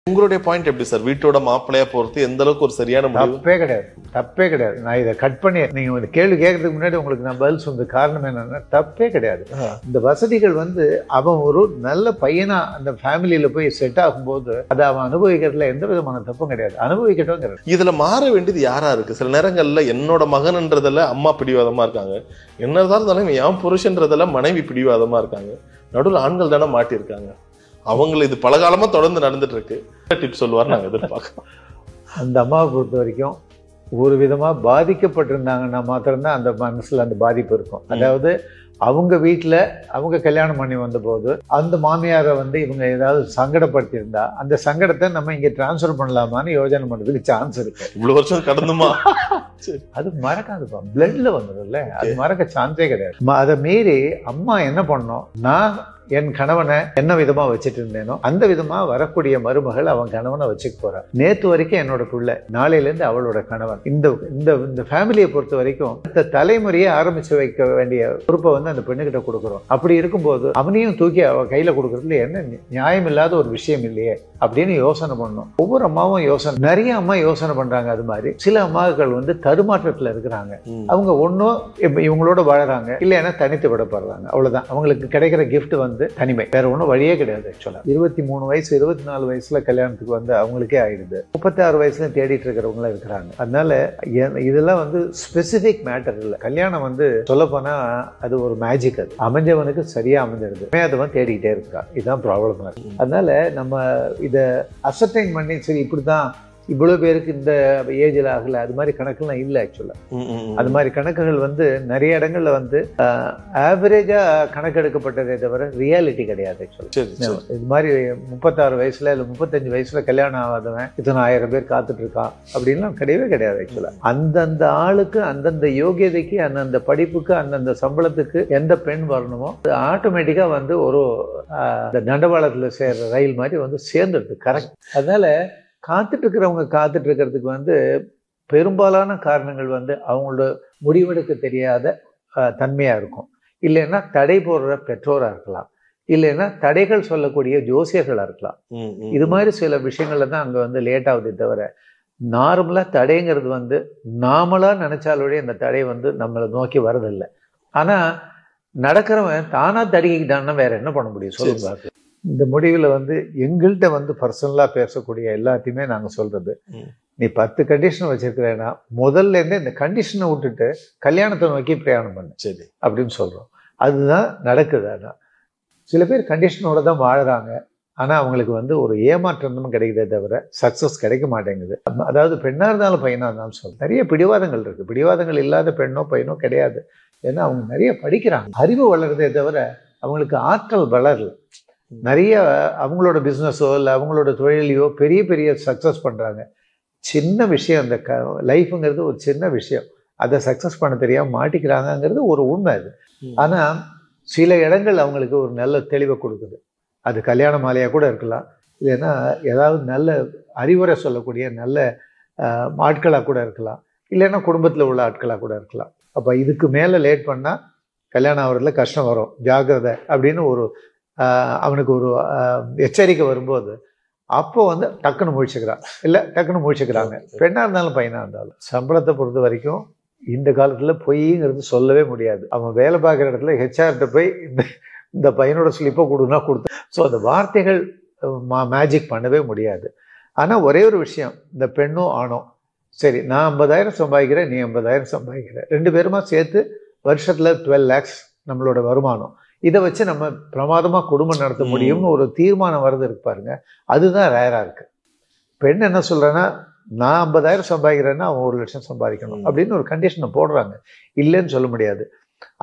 உங்களுடைய பாயிண்ட் எப்படி சார்? வீட்டோட மாப்பிள்ளையா போறது எந்த அளவுக்கு ஒரு சரியான முடிவு? தப்பே கிடையாது. நான் இதை கட் பண்ணி நீங்க இந்த கேள்வி கேட்கறதுக்கு முன்னாடி உங்களுக்கு நான் பதில் சொன்ன காரணம் என்னன்னா, தப்பே கிடையாது. இந்த வசதிகள் அவன் ஒரு நல்ல பையனா அந்த ஃபேமிலியில போய் செட் ஆகும்போது அதை அவன் அனுபவிக்கிறதுல எந்த விதமான தப்பும் கிடையாது. அனுபவிக்கட்டும். இதுல மாற வேண்டியது யாரா இருக்கு? சில நேரங்கள்ல என்னோட மகன்ன்றதுல அம்மா பிடிவாதமா இருக்காங்க, என்னதான் இருந்தாலும் என் புருஷன்றதுல மனைவி பிடிவாதமா இருக்காங்க, நடுவில் ஆண்கள் தானே மாட்டிருக்காங்க. அவங்களை இது பலகாலமா தொடர்ந்து நடந்துட்டு இருக்கு. டிப்ஸ் சொல்லுவார் நாங்க எதிர்பார்க்கிறோம். அந்த அம்மாவை பொறுத்த வரைக்கும் ஒரு விதமா பாதிக்கப்பட்டிருந்தாங்கன்னா மாத்திரம்தான் அந்த மனசுல அந்த பாதிப்பு இருக்கும். அதாவது அவங்க வீட்டுல அவங்க கல்யாணம் பண்ணி வந்த போது அந்த மாமியாரை இவங்க ஏதாவது சங்கடப்படுத்தியிருந்தா அந்த சங்கடத்தை நம்ம இங்க டிரான்ஸ்ஃபர் பண்ணலாமான்னு யோசனை பண்றதுக்கு சான்ஸ் இருக்கு. இவ்வளவு வருஷம் கடந்துமா அது மறக்காதுப்பா, பிளட்ல வந்துடும்ல, அது மறக்க சான்ஸே கிடையாது. அதை மீறி அம்மா என்ன பண்ணோம், நான் என் கணவனை என்ன விதமா வச்சுட்டு இருந்தேனோ அந்த விதமா வரக்கூடிய மருமகள் அவன் கணவனை வச்சுக்க போறான். நேத்து வரைக்கும் என்னோட பிள்ளை, நாளையில இருந்து அவளோட கணவன். இந்த ஃபேமிலியை பொறுத்த வரைக்கும் இந்த தலைமுறையை ஆரம்பிச்சு வைக்க வேண்டிய பொறுப்பை அந்த பெண்ணுகிட்ட கொடுக்குறோம். அப்படி இருக்கும்போது அவனையும் தூக்கி அவ கையில கொடுக்கறதுல என்ன நியாயம் இல்லாத ஒரு விஷயம் இல்லையே அப்படின்னு யோசனை பண்ணணும். ஒவ்வொரு அம்மாவும் நிறைய அம்மா யோசனை பண்றாங்க. அது மாதிரி சில அம்மாக்கள் தருமாற்றத்துல இருக்கிறாங்க. அவங்க ஒன்னும் இவங்களோட வாழறாங்க, இல்லைன்னா தனித்து விடப்படுறாங்க. அவ்வளவுதான். அவங்களுக்கு கிடைக்கிற கிஃப்ட் தனிமை, வேற ஒன்றும் வழியே கிடையாது. ஆக்சுவலா 23 வயசு 24 வயசுல கல்யாணத்துக்கு அவங்களுக்கே ஆயிடுது. 36 வயசுல தேடிட்டு இருக்கிறவங்களும் இருக்கிறாங்க. அதனால இதெல்லாம் ஸ்பெசிபிக் மேட்டர் இல்லை. கல்யாணம் சொல்ல போனா அது ஒரு மேஜிக். அது அமைஞ்சவனுக்கு சரியா அமைஞ்சிருது, அதவன் தேடிக்கிட்டே இருக்கிறான். இதுதான் ப்ராப்ளமா இருக்கு. அதனால நம்ம இதை அசர்டைன் பண்ணி சரி இப்படிதான் இவ்வளவு பேருக்கு இந்த ஏஜ்ல ஆகல அது மாதிரி கணக்குலாம் இல்லை. ஆக்சுவலா அது மாதிரி கணக்குகள் நிறைய இடங்கள்ல ஆவரேஜா கணக்கெடுக்கப்பட்டதே தவிர ரியாலிட்டி கிடையாது. ஆக்சுவலா இது மாதிரி 36 வயசுல இல்ல 35 வயசுல கல்யாணம் ஆகாதவன் இத்தனை 1000 பேர் காத்துட்டு இருக்கான் அப்படின்லாம் கிடையவே கிடையாது. ஆக்சுவலா அந்தந்த ஆளுக்கு அந்தந்த யோகியதைக்கு அந்தந்த படிப்புக்கு அந்தந்த சம்பளத்துக்கு எந்த பெண் வரணுமோ அது ஆட்டோமேட்டிக்கா ஒரு தண்டவாளத்துல சேர்ற ரயில் மாதிரி சேர்ந்துடுது. கரெக்ட். அதனால காத்துட்டு இருக்கிறதுக்கு பெரும்பாலான காரணங்கள் அவங்களோட முடிவெடுக்க தெரியாத தன்மையா இருக்கும். இல்லைன்னா தடை போடுற பெற்றோரா இருக்கலாம், இல்லைன்னா தடைகள் சொல்லக்கூடிய ஜோசியர்களா இருக்கலாம். இது மாதிரி சில விஷயங்கள்ல தான் அங்க லேட் ஆகுதே தவிர நார்மலா தடைங்கிறது நாமளா நினைச்சாலோடைய அந்த தடை நம்மளை நோக்கி வரதில்லை. ஆனா நடக்கிறவன் தானா தடுக்கிட்டான்னா வேற என்ன பண்ண முடியும் சொல்லுங்க. இந்த முடிவில் எங்கள்கிட்ட பர்சனலா பேசக்கூடிய எல்லாத்தையுமே நாங்க சொல்றது, நீ 10 கண்டிஷன் வச்சிருக்கிறேன்னா முதல்ல இருந்தே இந்த கண்டிஷனை விட்டுட்டு கல்யாணத்தை நோக்கி பிரயாணம் பண்ணு சரி அப்படின்னு சொல்றோம். அதுதான் நடக்குது. அதான் சில பேர் கண்டிஷனோட தான் வாழறாங்க. ஆனா அவங்களுக்கு ஒரு ஏமாற்றம் கிடைக்குதே தவிர சக்சஸ் கிடைக்க மாட்டேங்குது. அதாவது பெண்ணா இருந்தாலும் பையனா இருந்தாலும் சொல்ல நிறைய பிடிவாதங்கள் இருக்கு. பிடிவாதங்கள் இல்லாத பெண்ணோ பையனோ கிடையாது. ஏன்னா அவங்க நிறைய படிக்கிறாங்க, அறிவு வளருதே தவிர அவங்களுக்கு ஆற்றல் வளரல. நிறைய அவங்களோட பிஸ்னஸோ இல்லை அவங்களோட தொழிலையோ பெரிய பெரிய சக்ஸஸ் பண்ணுறாங்க. சின்ன விஷயம் அந்த லைஃபுங்கிறது ஒரு சின்ன விஷயம், அதை சக்ஸஸ் பண்ண தெரியாமல் மாட்டிக்கிறாங்கங்கிறது ஒரு உண்மை. அது ஆனால் சில இடங்கள் அவங்களுக்கு ஒரு நல்ல தெளிவை கொடுக்குது. அது கல்யாண மாலையாக கூட இருக்கலாம், இல்லைன்னா ஏதாவது நல்ல அறிவுரை சொல்லக்கூடிய நல்ல ஆட்களாக கூட இருக்கலாம், இல்லைன்னா குடும்பத்தில் உள்ள ஆட்களாக கூட இருக்கலாம். அப்போ இதுக்கு மேலே லேட் பண்ணால் கல்யாணம் ஆகிறதுல கஷ்டம் வரும், ஜாக்கிரதை அப்படின்னு அவனுக்கு ஒரு எச்சரிக்கை வரும்போது அப்போ டக்குன்னு முழிச்சுக்கிறான், இல்லை டக்குன்னு முழிச்சுக்கிறாங்க. பெண்ணா இருந்தாலும் பையனா இருந்தாலும். சம்பளத்தை பொறுத்த வரைக்கும் இந்த காலத்துல பொய்ங்கிறது சொல்லவே முடியாது. அவன் வேலை பார்க்குற இடத்துல ஹெச்ஆர்கிட்ட போய் இந்த பையனோட ஸ்லிப்பை கொடுனா கொடுத்து ஸோ அந்த வார்த்தைகள் மேஜிக் பண்ணவே முடியாது. ஆனா ஒரே ஒரு விஷயம், இந்த பெண்ணும் ஆணும் சரி நான் 50,000 சம்பாதிக்கிறேன், நீ 50,000 சம்பாதிக்கிற, 2 பேருமா சேர்த்து வருஷத்துல 12 lakhs நம்மளோட வருமானம், இதை வச்சு நம்ம பிரமாதமா குடும்பம் நடத்த முடியும்னு ஒரு தீர்மானம் வருது இருக்கு பாருங்க. அதுதான் ரேரா இருக்கு. பெண் என்ன சொல்றேன்னா நான் 50,000 சம்பாதிக்கிறேன்னா அவன் 1 லட்சம் சம்பாதிக்கணும் அப்படின்னு ஒரு கண்டிஷனை போடுறாங்க. இல்லைன்னு சொல்ல முடியாது.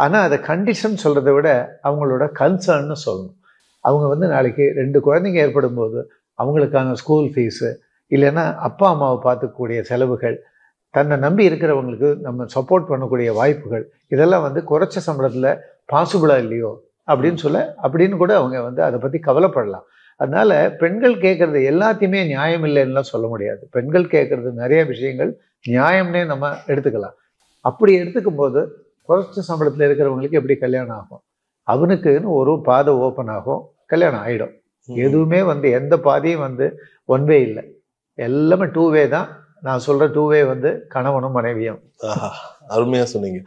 ஆனா அதை கண்டிஷன் சொல்றதை விட அவங்களோட கன்சர்ன்னு சொல்லணும். அவங்க நாளைக்கு 2 குழந்தைங்க ஏற்படும் போது அவங்களுக்கான ஸ்கூல் ஃபீஸு, இல்லைன்னா அப்பா அம்மாவை பார்த்துக்கூடிய செலவுகள், தன்னை நம்பி இருக்கிறவங்களுக்கு நம்ம சப்போர்ட் பண்ணக்கூடிய வாய்ப்புகள், இதெல்லாம் குறைச்ச சம்பளத்துல பாசிபிளா இல்லையோ அப்படின்னு கூட அவங்க அதை பத்தி கவலைப்படலாம். அதனால பெண்கள் கேட்கறது எல்லாத்தையுமே நியாயம் இல்லைன்னுலாம் சொல்ல முடியாது. பெண்கள் கேட்கறது நிறைய விஷயங்கள் நியாயம்னே நம்ம எடுத்துக்கலாம். அப்படி எடுத்துக்கும் போது குறைச்ச சம்பளத்துல இருக்கிறவங்களுக்கு எப்படி கல்யாணம் ஆகும், அவனுக்குன்னு ஒரு பாதை ஓப்பன் ஆகும், கல்யாணம் ஆயிடும். எதுவுமே வந்து எந்த பாதையும் வந்து ஒன் வே இல்லை, எல்லாமே டூ வே தான். நான் சொல்ற டூ வே வந்து கணவனும் மனைவியும். ஆஹா, அருமையா சொன்னீங்க.